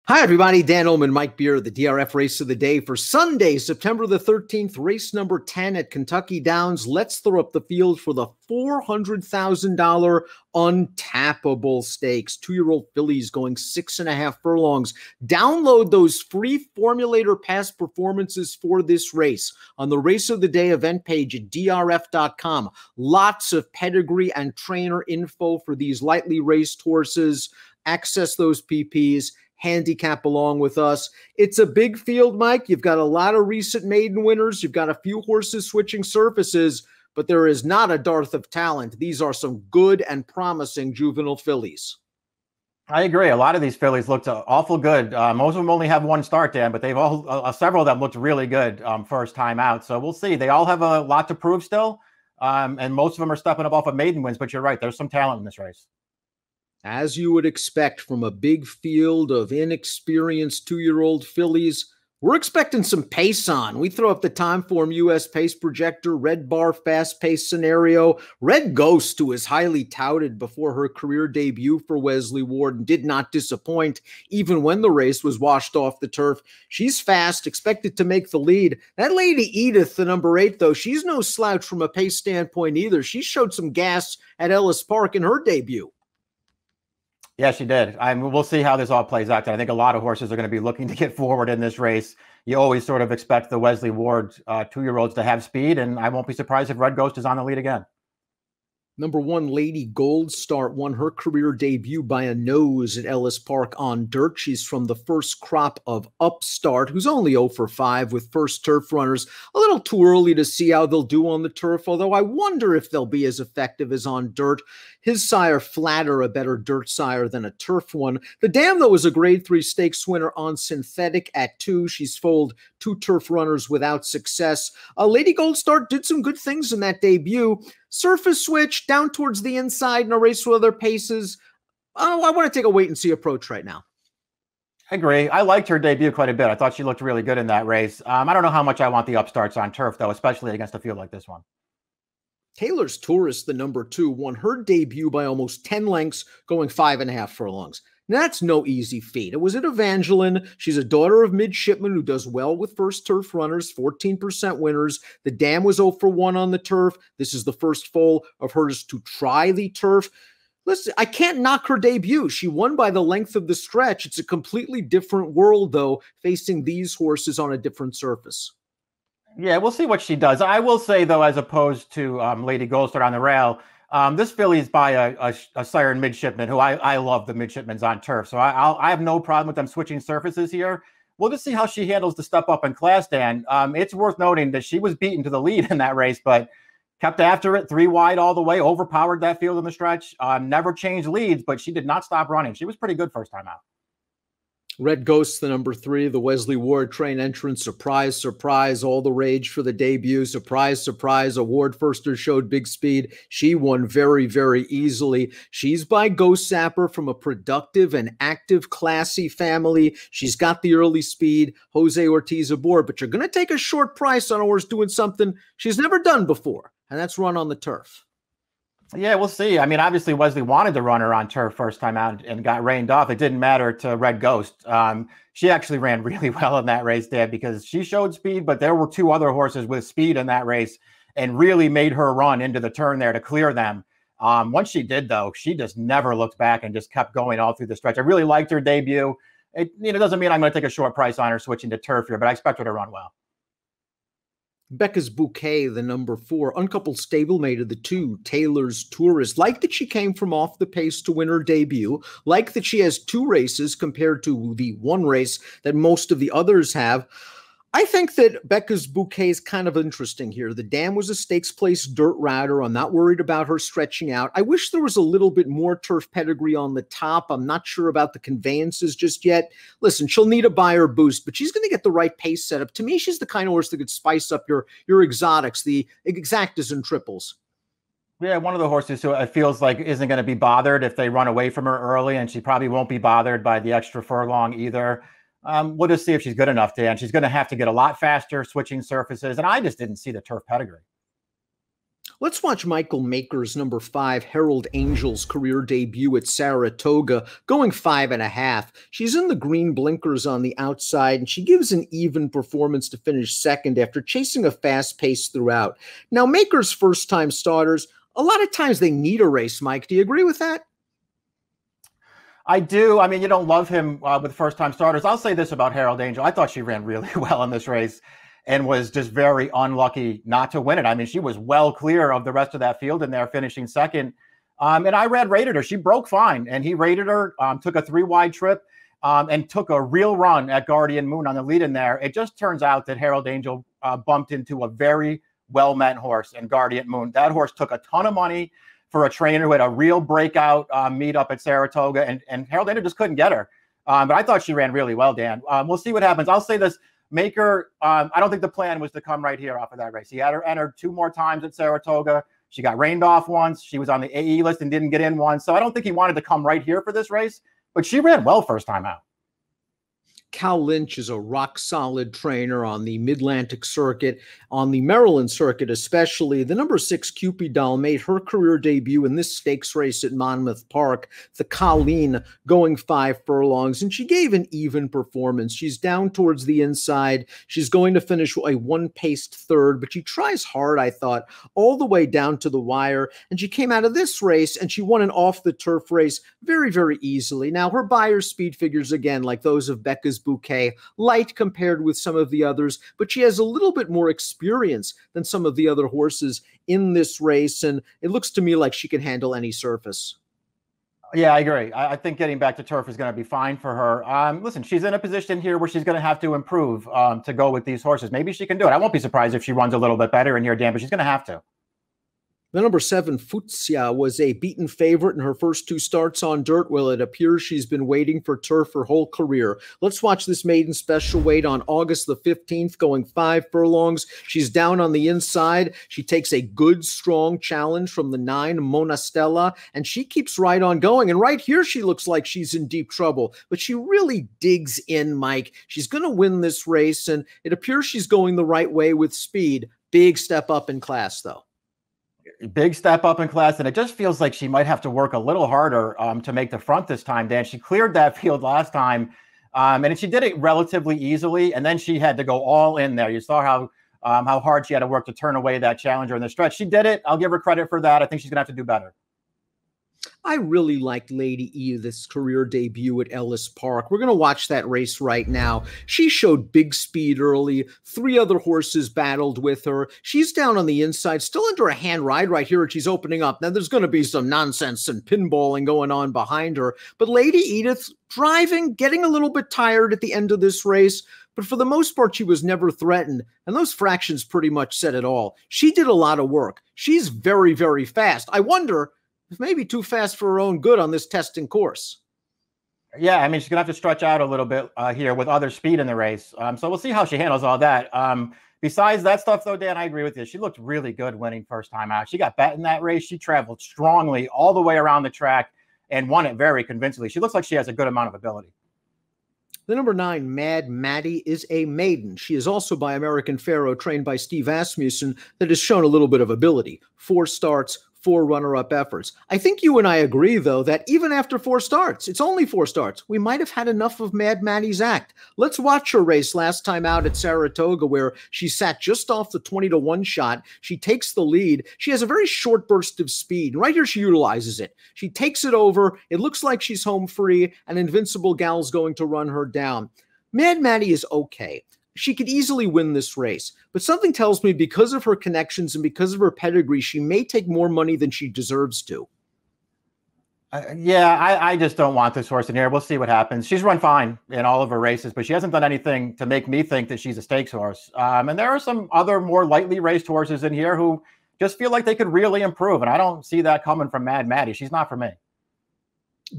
Hi, everybody. Dan Illman, Mike Beer, the DRF race of the day for Sunday, September the 13th, race number 10 at Kentucky Downs. Let's throw up the field for the $400,000 Untapable Stakes. Two-year-old fillies going 6.5 furlongs. Download those free Formulator past performances for this race on the Race of the Day event page at DRF.com. Lots of pedigree and trainer info for these lightly raced horses. Access those PPs. Handicap along with us. It's a big field, Mike. You've got a lot of recent maiden winners. You've got a few horses switching surfaces, but there is not a dearth of talent. These are some good and promising juvenile fillies. I agree. A lot of these fillies looked awful good. Most of them only have one start, Dan, but they've all several of them looked really good first time out. So we'll see. They all have a lot to prove still, and most of them are stepping up off of maiden wins. But you're right. There's some talent in this race. As you would expect from a big field of inexperienced two-year-old fillies, we're expecting some pace on. We throw up the Timeform US pace projector, red bar fast pace scenario. Red Ghost, who is highly touted before her career debut for Wesley Ward and did not disappoint even when the race was washed off the turf. She's fast, expected to make the lead. That Lady Edith, the number 8, though, she's no slouch from a pace standpoint either. She showed some gas at Ellis Park in her debut. Yeah, she did. We'll see how this all plays out. I think a lot of horses are going to be looking to get forward in this race. You always sort of expect the Wesley Ward two-year-olds to have speed, and I won't be surprised if Red Ghost is on the lead again. Number 1, Lady Gold Start won her career debut by a nose at Ellis Park on dirt. She's from the first crop of Upstart, who's only 0 for 5 with first turf runners. A little too early to see how they'll do on the turf, although I wonder if they'll be as effective as on dirt. His sire, Flatter, a better dirt sire than a turf one. The Dam, though, was a Grade 3 stakes winner on synthetic at 2. She's foaled 2 turf runners without success. Lady Gold Start did some good things in that debut. Surface switch down towards the inside in a race with other paces. Oh, I want to take a wait-and-see approach right now. I agree. I liked her debut quite a bit. I thought she looked really good in that race. I don't know how much I want the Upstarts on turf, though, especially against a field like this one. Taylor's Tourist, the number 2, won her debut by almost 10 lengths, going 5.5 furlongs. Now, that's no easy feat. It was at Evangeline. She's a daughter of midshipman who does well with first turf runners, 14% winners. The Dam was 0 for 1 on the turf. This is the first foal of hers to try the turf. Listen, I can't knock her debut. She won by the length of the stretch. It's a completely different world, though, facing these horses on a different surface. Yeah, we'll see what she does. I will say, though, as opposed to Lady Goldstar on the rail, this filly's by a siren midshipman who I love the midshipmans on turf. So I have no problem with them switching surfaces here. We'll just see how she handles the step up in class, Dan. It's worth noting that she was beaten to the lead in that race, but kept after it, 3 wide all the way, overpowered that field in the stretch, never changed leads, but she did not stop running. She was pretty good first time out. Red Ghost, the number 3, the Wesley Ward train entrance. Surprise, surprise, all the rage for the debut. Surprise, surprise, a Ward firster showed big speed. She won very, very easily. She's by Ghost Sapper from a productive and active, classy family. She's got the early speed. Jose Ortiz aboard, but you're going to take a short price on a horse doing something she's never done before, and that's run on the turf. Yeah, we'll see. I mean, obviously, Wesley wanted to run her on turf first time out and got rained off. It didn't matter to Red Ghost. She actually ran really well in that race, Dad, because she showed speed, but there were 2 other horses with speed in that race and really made her run into the turn there to clear them. Once she did, though, she just never looked back and just kept going all through the stretch. I really liked her debut. It doesn't mean I'm going to take a short price on her switching to turf here, but I expect her to run well. Becca's Bouquet, the number 4, uncoupled stablemate of the 2, Taylor's Tourist. Like that she came from off the pace to win her debut. Like that she has 2 races compared to the 1 race that most of the others have. I think that Becca's Bouquet is kind of interesting here. The Dam was a stakes place dirt rider. I'm not worried about her stretching out. I wish there was a little bit more turf pedigree on the top. I'm not sure about the conveyances just yet. Listen, she'll need a buyer boost, but she's going to get the right pace setup. To me, she's the kind of horse that could spice up your exotics, the exactas and triples. Yeah, one of the horses who it feels like isn't going to be bothered if they run away from her early, and she probably won't be bothered by the extra furlong either. We'll just see if she's good enough, Dan. She's going to have to get a lot faster, switching surfaces, and I just didn't see the turf pedigree. Let's watch Michael Maker's number 5, Herald Angel's career debut at Saratoga, going 5.5. She's in the green blinkers on the outside, and she gives an even performance to finish second after chasing a fast pace throughout. Now, Maker's first-time starters, a lot of times they need a race, Mike. Do you agree with that? I do. I mean, you don't love him with first-time starters. I'll say this about Herald Angel. I thought she ran really well in this race and was just very unlucky not to win it. I mean, she was well clear of the rest of that field in there, finishing second. And Irad rated her. She broke fine, and he rated her, took a 3-wide trip, and took a real run at Guardian Moon on the lead in there. It just turns out that Herald Angel bumped into a very well-met horse in Guardian Moon. That horse took a ton of money for a trainer who had a real breakout meet up at Saratoga, and Herald Angel just couldn't get her. But I thought she ran really well, Dan. We'll see what happens. I'll say this. Maker, I don't think the plan was to come right here off of that race. He had her entered 2 more times at Saratoga. She got rained off once. She was on the AE list and didn't get in once. So I don't think he wanted to come right here for this race, but she ran well first time out. Cal Lynch is a rock-solid trainer on the Mid-Atlantic circuit, on the Maryland circuit especially. The number 6 Cupid Doll made her career debut in this stakes race at Monmouth Park, the Colleen, going 5 furlongs, and she gave an even performance. She's down towards the inside. She's going to finish a 1-paced third, but she tries hard, I thought, all the way down to the wire, and she came out of this race, and she won an off-the-turf race very, very easily. Now, her Buyer's speed figures, again, like those of Becca's Bouquet, light compared with some of the others, but she has a little bit more experience than some of the other horses in this race, and it looks to me like she can handle any surface. Yeah, I agree. I think getting back to turf is going to be fine for her. Listen, she's in a position here where she's going to have to improve to go with these horses. Maybe she can do it. I won't be surprised if she runs a little bit better in here, Dan, but she's going to have to. The number 7, Futsia, was a beaten favorite in her first 2 starts on dirt. Well, it appears she's been waiting for turf her whole career. Let's watch this maiden special weight on August the 15th, going 5 furlongs. She's down on the inside. She takes a good, strong challenge from the 9, Monastella, and she keeps right on going. And right here, she looks like she's in deep trouble, but she really digs in, Mike. She's going to win this race, and it appears she's going the right way with speed. Big step up in class, though. Big step up in class, and it just feels like she might have to work a little harder to make the front this time, Dan. She cleared that field last time, and she did it relatively easily, and then she had to go all in there. You saw how hard she had to work to turn away that challenger in the stretch. She did it. I'll give her credit for that. I think she's going to have to do better. I really liked Lady E, this career debut at Ellis Park. We're going to watch that race right now. She showed big speed early. 3 other horses battled with her. She's down on the inside, still under a hand ride right here, and she's opening up. Now, there's going to be some nonsense and pinballing going on behind her. But Lady Edith driving, getting a little bit tired at the end of this race. But for the most part, she was never threatened. And those fractions pretty much said it all. She did a lot of work. She's very, very fast. I wonder, maybe too fast for her own good on this testing course. Yeah, I mean, she's going to have to stretch out a little bit here with other speed in the race. So we'll see how she handles all that. Besides that stuff, though, Dan, I agree with you. She looked really good winning first time out. She got bet in that race. She traveled strongly all the way around the track and won it very convincingly. She looks like she has a good amount of ability. The number 9, Mad Maddie, is a maiden. She is also by American Pharoah, trained by Steve Asmussen, that has shown a little bit of ability. 4 starts, 4 runner-up efforts. I think you and I agree, though, that even after 4 starts, it's only 4 starts, we might have had enough of Mad Maddie's act. Let's watch her race last time out at Saratoga, where she sat just off the 20-1 shot. She takes the lead. She has a very short burst of speed. Right here, she utilizes it. She takes it over. It looks like she's home free, and Invincible Gal's going to run her down. Mad Maddie is okay. She could easily win this race, but something tells me because of her connections and because of her pedigree, she may take more money than she deserves to. I just don't want this horse in here. We'll see what happens. She's run fine in all of her races, but she hasn't done anything to make me think that she's a stakes horse. And there are some other more lightly raced horses in here who just feel like they could really improve, and I don't see that coming from Mad Maddie. She's not for me.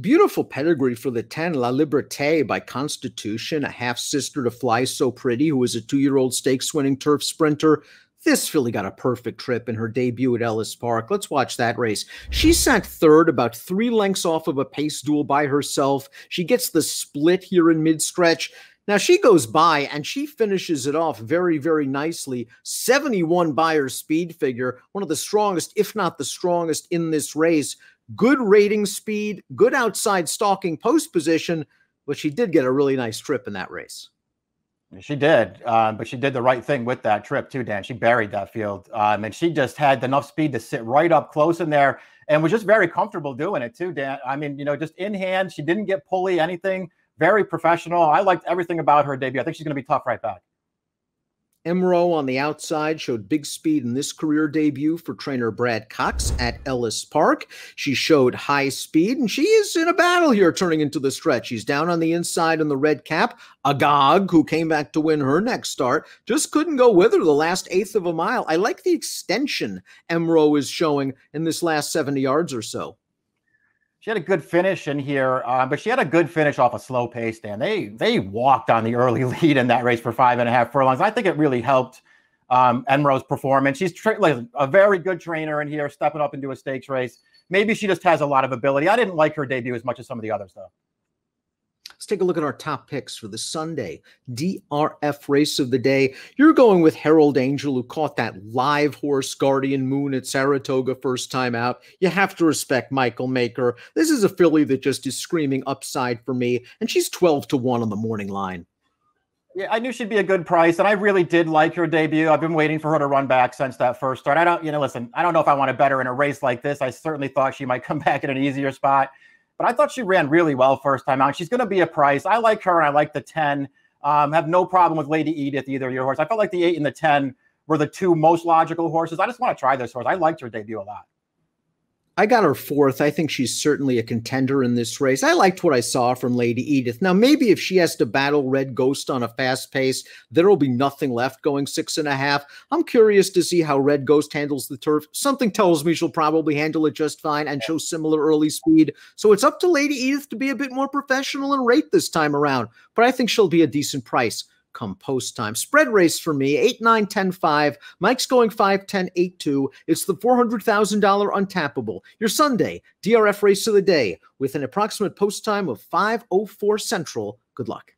Beautiful pedigree for the 10, La Liberte by Constitution, a half-sister to Fly So Pretty, who was a 2-year-old stakes-winning turf sprinter. This filly got a perfect trip in her debut at Ellis Park. Let's watch that race. She sat third, about 3 lengths off of a pace duel by herself. She gets the split here in mid-stretch. Now she goes by and she finishes it off very, very nicely. 71 Beyer speed figure, one of the strongest, if not the strongest in this race. Good rating speed, good outside stalking post position, but she did get a really nice trip in that race. She did, but she did the right thing with that trip too, Dan. She buried that field, and she just had enough speed to sit right up close in there and was just very comfortable doing it too, Dan. I mean, you know, just in hand. She didn't get pulley, anything. Very professional. I liked everything about her debut. I think she's going to be tough right back. Emro on the outside showed big speed in this career debut for trainer Brad Cox at Ellis Park. She showed high speed, and she is in a battle here turning into the stretch. She's down on the inside in the red cap. Agag, who came back to win her next start, just couldn't go with her the last eighth of a mile. I like the extension Emro is showing in this last 70 yards or so. She had a good finish in here, but she had a good finish off a slow pace, Dan. They walked on the early lead in that race for 5.5 furlongs. I think it really helped Emro's performance. She's like a very good trainer in here, stepping up into a stakes race. Maybe she just has a lot of ability. I didn't like her debut as much as some of the others, though. Let's take a look at our top picks for the Sunday DRF race of the day. You're going with Herald Angel, who caught that live horse Guardian Moon at Saratoga first time out. You have to respect Michael Maker. This is a filly that just is screaming upside for me, and she's 12-1 on the morning line. Yeah, I knew she'd be a good price, and I really did like her debut. I've been waiting for her to run back since that first start. Listen, I don't know if I want to bet her in a race like this. I certainly thought she might come back in an easier spot. But I thought she ran really well first time out. She's going to be a price. I like her, and I like the 10. Have no problem with Lady Edith, either of your horse. I felt like the 8 and the 10 were the two most logical horses. I just want to try this horse. I liked her debut a lot. I got her 4th. I think she's certainly a contender in this race. I liked what I saw from Lady Edith. Now, maybe if she has to battle Red Ghost on a fast pace, there will be nothing left going 6.5. I'm curious to see how Red Ghost handles the turf. Something tells me she'll probably handle it just fine and show similar early speed. So it's up to Lady Edith to be a bit more professional and rate this time around. But I think she'll be a decent price come post time. Spread race for me, 8, 9, 10, 5. Mike's going 5, 10, 8, 2. It's the $400,000 Untappable. Your Sunday DRF race of the day with an approximate post time of 5:04 Central. Good luck.